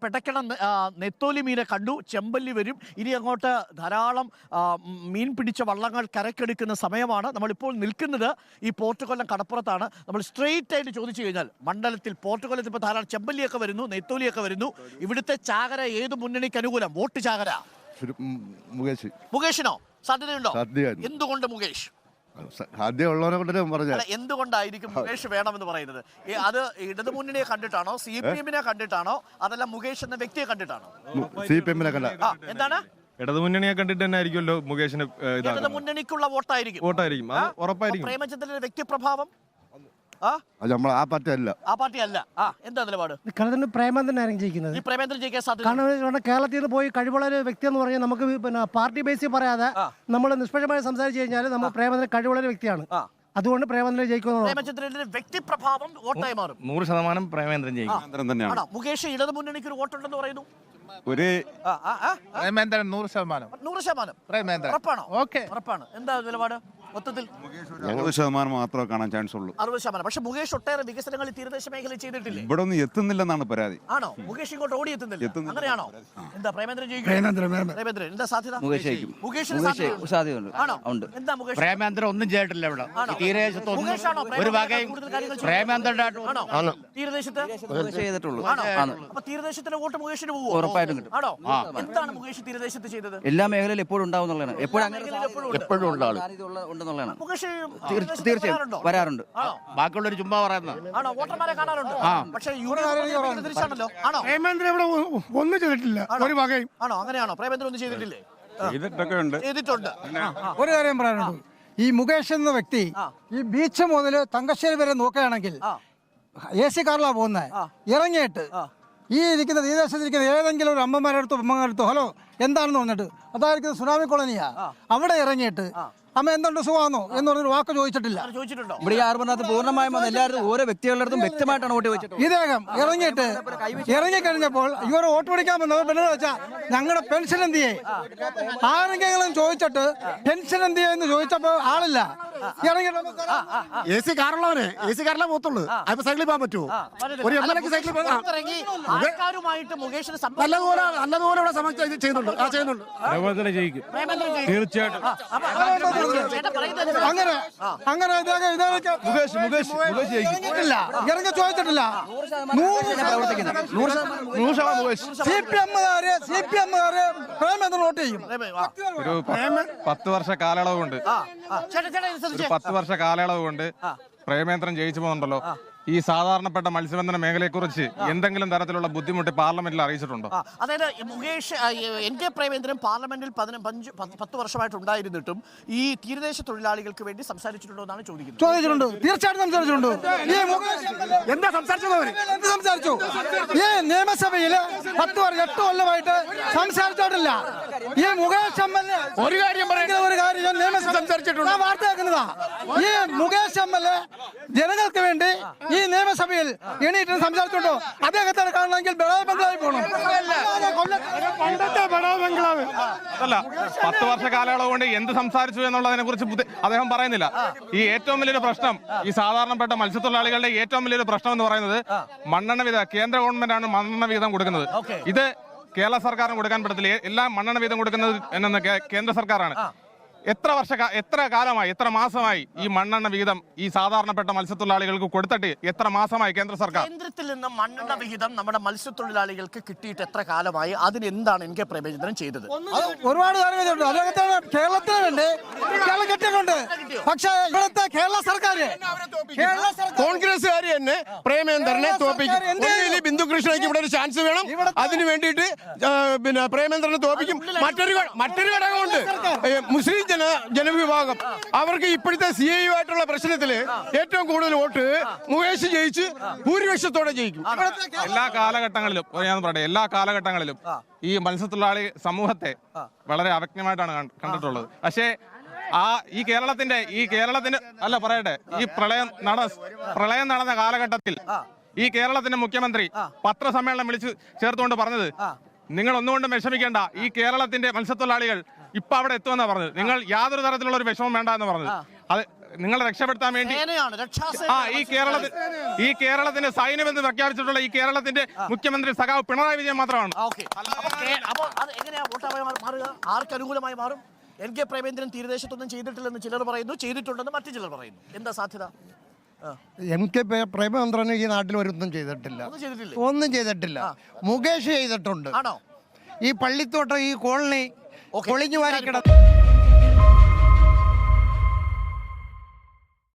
പെടക്കണ നെത്തോലി മീനെ കണ്ടു, ചെമ്പല്ലി വരും. ഇനി അങ്ങോട്ട് ധാരാളം മീൻ പിടിച്ച വള്ളങ്ങൾ കരക്കെടുക്കുന്ന സമയമാണ്. നമ്മളിപ്പോൾ നിൽക്കുന്നത് ഈ പോർട്ടുകൊല്ലം കടപ്പുറത്താണ്. നമ്മൾ സ്ട്രെയിറ്റ് ആയിട്ട് ചോദിച്ചു കഴിഞ്ഞാൽ മണ്ഡലത്തിൽ പോർട്ടുകൊല്ലത്തിൽ ഇപ്പോൾ ധാരാളം ചെമ്പല്ലിയൊക്കെ വരുന്നു, നെത്തോലിയൊക്കെ വരുന്നു. ഇവിടുത്തെ ചാകര ഏത് മുന്നണിക്ക് അനുകൂലം? വോട്ട് ചാകര മുകേഷിനോ? സാധ്യതയുണ്ടോ? എന്തുകൊണ്ട് മുകേഷ്? എന്തുകൊണ്ടായിരിക്കും മുകേഷ് വേണമെന്ന് പറയുന്നത്? അത് ഇടതു മുന്നണിയെ കണ്ടിട്ടാണോ, CPM-നെ കണ്ടിട്ടാണോ, അതല്ല മുകേഷ് എന്ന വ്യക്തിയെ കണ്ടിട്ടാണോ? എന്താണ്? ഇടതുമുന്നണിയെ കണ്ടിട്ട് തന്നെ ആയിരിക്കുമല്ലോ മുകേഷിന്. ഇടതു മുന്നണിക്കുള്ള വോട്ടായിരിക്കും. ഉറപ്പായിരിക്കും. പ്രേമചന്ദ്രന്റെ വ്യക്തിപ്രഭാവം ആ പാർട്ടി അല്ല. എന്താ നിലപാട്? പ്രേമേന്ദ്രനായിരിക്കും ജയിക്കുന്നത്. ഈ പ്രേമേന്ദ്രൻ ജയിക്കാൻ സാധ്യത? കാരണം കേരളത്തിൽ നിന്ന് പോയി കഴിവുള്ള ഒരു വ്യക്തി എന്ന് പറഞ്ഞാൽ നമുക്ക് പാർട്ടി ബേസിൽ പറയാതെ നമ്മൾ നിഷ്പക്ഷമായി സംസാരിച്ചു കഴിഞ്ഞാൽ നമ്മൾ പ്രേമേന്ദ്രൻ കഴിവുള്ള ഒരു വ്യക്തിയാണ്. അതുകൊണ്ട് പ്രേമേന്ദ്രൻ ജയിക്കുന്നു. പ്രേമചന്ദ്രന്റെ വ്യക്തിപ്രഭാവം വോട്ടായി മാറും. 100% പ്രേമേന്ദ്രൻ ജയിക്കും. മുകേഷ് ഇടതു മുന്നണിക്ക് ഒരു വോട്ടുണ്ടെന്ന് പറയുന്നു. പ്രേമേന്ദ്രൻ 100%. 100%. ഉറപ്പാണ്. എന്താ നിലപാട്? മൊത്തത്തിൽ 60% മാത്രമേ കാണാൻ ചാൻസ് ഉള്ളൂ. 60%. പക്ഷെ മുകേഷ് ഒട്ടേറെ വികസനങ്ങൾ തീരദേശ മേഖലയിൽ ചെയ്തിട്ടില്ലേ? ഇവിടെ ഒന്നും എത്തുന്നില്ലെന്നാണ് പരാതി. ആണോ? മുകേഷ് ഇങ്ങോട്ട് ഓടി എത്തുന്നില്ല, അങ്ങനെയാണോ? എന്താ പ്രേമേന്ദ്രൻ ജയിക്കും? പ്രേമേന്ദ്രൻ എന്താ സാധ്യത? മുകേഷിന് സാധ്യതയുണ്ട്. ആണോ? എന്താ മുകേഷ്? പ്രേമേന്ദ്രൻ ഒന്നും ചെയ്തിട്ടില്ല ഇവിടെ. തീരദേശത്ത് ഒരു വകയും തീരദേശത്ത് ചെയ്തിട്ടുള്ളൂ. അപ്പൊ തീരദേശത്തിന്റെ വോട്ട് മുകേഷിന് പോകും. ഉറപ്പായിട്ടും കിട്ടും. ആണോ? എന്താണ് മുകേഷ് തീരദേശത്ത് ചെയ്തത്? എല്ലാ മേഖലയിലും എപ്പോഴും ഉണ്ടാവുന്നതാണ്. എപ്പോഴും ഉണ്ടാവും. മുകേഷ് തീർച്ചയായും വരാറുണ്ട്. ബാക്കിയുള്ളവർ ചുമ്മാ പറയുന്നത്. ആണോ? വോട്ടർമാരെ കാണാറുണ്ട്. പക്ഷേ തിരിച്ചാണല്ലോ. ആണോ? പ്രേമേന്ദ്രൻ ഇവിടെ ഒന്നും ചെയ്തിട്ടില്ല ഒരു വകയും. ആണോ? അങ്ങനെയാണോ? പ്രേമേന്ദ്രൻ ഒന്നും ചെയ്തിട്ടില്ലേ? ചെയ്തിട്ടുണ്ട്. ഒരു കാര്യം പറയാനുണ്ട്. ഈ മുകേഷ് എന്ന വ്യക്തി ഈ ബീച്ച് മുതൽ തങ്കശ്ശേരി വരെ നോക്കുകയാണെങ്കിൽ AC കാറിലാണ് പോകുന്നത്. ഇറങ്ങിയിട്ട് ഈ ഇരിക്കുന്ന തീരദേശത്തിരിക്കുന്ന ഏതെങ്കിലും ഒരു അമ്മമാരടുത്തോ ഹലോ എന്താണെന്ന് പറഞ്ഞിട്ട് അതായിരിക്കും സുനാമി കോളനിയാ, അവിടെ ഇറങ്ങിയിട്ട് അമ്മ എന്തുണ്ട് സുഖമാണോ എന്ന് പറഞ്ഞൊരു വാക്ക് ചോദിച്ചിട്ടില്ല. ഇവിടെ ഈ ആർമനകത്ത് പൂർണ്ണമായും എല്ലാവരും ഓരോ വ്യക്തികളുടെ അടുത്തും വ്യക്തമായിട്ടാണ് വോട്ട് ചോദിച്ചിട്ടുള്ളത്. ഇദ്ദേഹം ഇറങ്ങിക്കഴിഞ്ഞപ്പോൾ ഇവർ വോട്ട് പിടിക്കാൻ വന്നത് വെച്ചാൽ ഞങ്ങളുടെ പെൻഷൻ എന്ത് ചെയ്യേ, ആരെങ്കിലും ചോദിച്ചിട്ട് പെൻഷൻ എന്ത് എന്ന് ചോദിച്ചപ്പോ ആളില്ല. AC കാറുള്ളവനെ AC കാറിലെ പോകത്തുള്ളൂ. അപ്പൊ സൈക്കിളിൽ പോകാൻ പറ്റുമോ? ഒരു MLA സൈക്കിളിൽ നല്ലതുപോലെ ഇവിടെ ചെയ്യുന്നുണ്ട്. തീർച്ചയായിട്ടും അങ്ങനെ ഇറങ്ങി ചോദിച്ചിട്ടില്ല. CPM-കാര് പ്രേമേന്ദ്രൻ വോട്ട് ചെയ്യും. ഒരു 10 വർഷ കാലയളവ് കൊണ്ട് 10 വർഷ കാലയളവ് കൊണ്ട് പ്രേമേന്ദ്രൻ ജയിച്ചു പോകുന്നുണ്ടല്ലോ. ഈ സാധാരണപ്പെട്ട മത്സ്യബന്ധന മേഖലയെക്കുറിച്ച് എന്തെങ്കിലും തരത്തിലുള്ള ബുദ്ധിമുട്ട് പാർലമെന്റിൽ അറിയിച്ചിട്ടുണ്ടോ? അതായത് മുകേഷ് NK പ്രേമേന്ദ്രൻ പാർലമെന്റിൽ 10 വർഷമായിട്ട് ഉണ്ടായിരുന്നിട്ടും ഈ തീരദേശ തൊഴിലാളികൾക്ക് വേണ്ടി സംസാരിച്ചിട്ടുണ്ടോ എന്നാണ് ചോദിച്ചിട്ടുണ്ട്. തീർച്ചയായിട്ടും സംസാരിച്ചിട്ടുണ്ട്. എന്താ സംസാരിച്ചു? ഈ നിയമസഭയില് 8 കൊല്ലമായിട്ട് സംസാരിച്ചിട്ടില്ല. ഈ മുകേഷ് MLA ഒരു കാര്യം നിയമസഭ സംസാരിച്ചിട്ടുണ്ട്. വാർത്ത കേൾക്കുന്നതാ. ഈ മുകേഷ് MLA ജനങ്ങൾക്ക് വേണ്ടി ഈ നിയമസഭയിൽ എണീറ്റ് സംസാരിച്ചുണ്ടോ? അദ്ദേഹത്തെ കാണണമെങ്കിൽ ബഡാ ബംഗ്ലാവിൽ പോകണം. അല്ല, 10 വർഷ കാലയളവ് കൊണ്ട് എന്ത് സംസാരിച്ചു എന്നുള്ളതിനെ കുറിച്ച് അദ്ദേഹം പറയുന്നില്ല. ഈ ഏറ്റവും വലിയൊരു പ്രശ്നം, ഈ സാധാരണപ്പെട്ട മത്സ്യത്തൊഴിലാളികളുടെ ഏറ്റവും വലിയൊരു പ്രശ്നം എന്ന് പറയുന്നത് മണ്ണെണ്ണ വിഹിതം. കേന്ദ്ര ഗവൺമെന്റാണ് മണ്ണെണ്ണ വിഹിതം കൊടുക്കുന്നത്. ഇത് കേരള സർക്കാരിന് കൊടുക്കാൻ പറ്റത്തില്ല. എല്ലാം മണ്ണെണ്ണ വിഹിതം കൊടുക്കുന്നത് എന്ന കേന്ദ്ര സർക്കാരാണ്. എത്ര കാലമായി, എത്ര മാസമായി ഈ മണ്ണെണ്ണ വിഹിതം ഈ സാധാരണപ്പെട്ട മത്സ്യത്തൊഴിലാളികൾക്ക് കൊടുത്തിട്ട് എത്ര മാസമായി കേന്ദ്ര സർക്കാർ? കേന്ദ്രത്തിൽ നിന്ന് മണ്ണെണ്ണ വിഹിതം നമ്മുടെ മത്സ്യത്തൊഴിലാളികൾക്ക് കിട്ടിയിട്ട് എത്ര കാലമായി? അതിന് എന്താണ് NK പ്രേമചന്ദ്രൻ ചെയ്തത്? ഒരുപാട് കാര്യങ്ങളുണ്ട്. അദ്ദേഹത്തിന് കേരളത്തിന് വേണ്ടി കിട്ടിയിട്ടുണ്ട്. പക്ഷേ ഇവിടുത്തെ കേരള സർക്കാർ കോൺഗ്രസ്സുകാർ തന്നെ പ്രേമേന്ദ്രനെ തോപ്പിക്കും. ബിന്ദു കൃഷ്ണയ്ക്ക് ഇവിടെ ഒരു ചാൻസ് വേണം. അതിന് വേണ്ടിയിട്ട് പിന്നെ പ്രേമേന്ദ്രനെ തോപ്പിക്കും. മറ്റൊരു ഘടകമുണ്ട്, മുസ്ലിം ജനവിഭാഗം. അവർക്ക് ഇപ്പോഴത്തെ CIU ആയിട്ടുള്ള പ്രശ്നത്തില് ഏറ്റവും കൂടുതൽ വോട്ട് മുകേഷ് ജയിച്ച് ഭൂരിപക്ഷത്തോടെ ജയിക്കും. എല്ലാ കാലഘട്ടങ്ങളിലും ഞാൻ പറയട്ടെ, എല്ലാ കാലഘട്ടങ്ങളിലും ഈ മത്സ്യത്തൊഴിലാളി സമൂഹത്തെ വളരെ അവജ്ഞമായിട്ടാണ് കണ്ടിട്ടുള്ളത്. പക്ഷേ ഈ കേരളത്തിന്റെ അല്ല പറയട്ടെ, ഈ പ്രളയം നടന്ന കാലഘട്ടത്തിൽ ഈ കേരളത്തിന്റെ മുഖ്യമന്ത്രി പത്രസമ്മേളനം വിളിച്ച് ചേർത്തുകൊണ്ട് പറഞ്ഞത്, നിങ്ങൾ ഒന്നുകൊണ്ടും വിഷമിക്കേണ്ട, ഈ കേരളത്തിന്റെ മത്സ്യത്തൊഴിലാളികൾ ഇപ്പൊ അവിടെ എത്തുമെന്നാ പറഞ്ഞത്. നിങ്ങൾ യാതൊരു തരത്തിലുള്ള ഒരു വിഷമം വേണ്ട എന്ന് പറഞ്ഞത്. അത് നിങ്ങളെ രക്ഷപ്പെടുത്താൻ വേണ്ടി സേനയാണ്, രക്ഷാസേന. ഈ കേരളത്തിന്റെ സൈന്യമെന്ന് പ്രഖ്യാപിച്ചിട്ടുള്ള ഈ കേരളത്തിന്റെ മുഖ്യമന്ത്രി സഖാവ് പിണറായി വിജയൻ മാത്രമാണ്. ഓക്കെ. അപ്പൊ അത് എങ്ങനെയാ വോട്ടായി മാറുക? ആർക്ക് അനുകൂലമായി മാറും? എൻ കെ പ്രേമേന്ദ്രൻ തീരദേശത്തൊന്നും ചെയ്തിട്ടില്ലെന്ന് ചിലർ പറയുന്നു, ചെയ്തിട്ടുണ്ടെന്ന് മറ്റു ചിലർ പറയുന്നു. എന്താ സാധ്യത? എം കെ പ്രേമചന്ദ്രൻ ഈ നാട്ടിൽ ഒന്നും ചെയ്തിട്ടില്ല, ഒന്നും ചെയ്തിട്ടില്ലേ? ഒന്നും ചെയ്തിട്ടില്ല. മുകേഷ് ചെയ്തിട്ടുണ്ട്. ആണോ? ഈ പള്ളിത്തോട്ടം, ഈ കോളനി ഓക്കെ. പൊളിഞ്ഞു വാരിക്കിട